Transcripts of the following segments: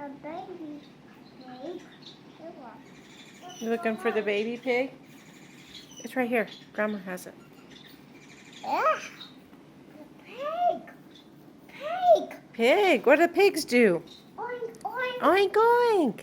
a baby pig. You looking for the baby pig? It's right here. Grandma has it. Yeah. The pig. Pig. Pig. What do pigs do? Oink, oink. Oink oink.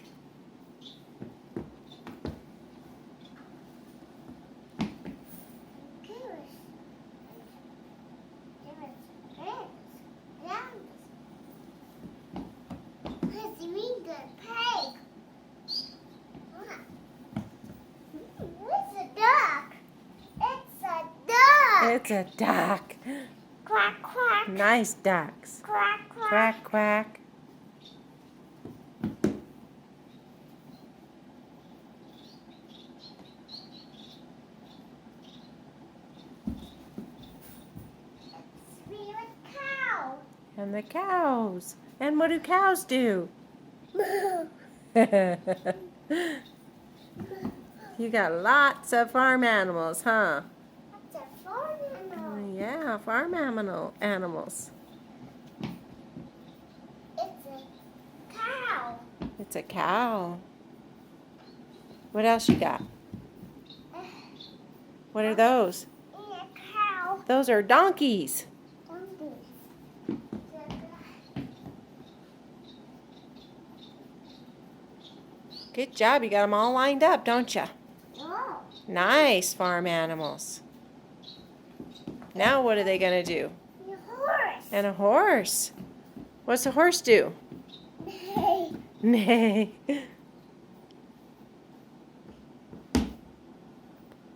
It's a duck. Quack, quack. Nice ducks. Quack, quack. Quack, quack. Cow. And the cows. And what do cows do? You got lots of farm animals, huh? That's a farm animal. Yeah, farm animals. It's a cow. It's a cow. What else you got? What are those? And a cow. Those are donkeys. Good job. You got them all lined up, don't you? Oh. Nice farm animals. Now what are they going to do? And a horse. And a horse. What's a horse do? Hey. Neigh.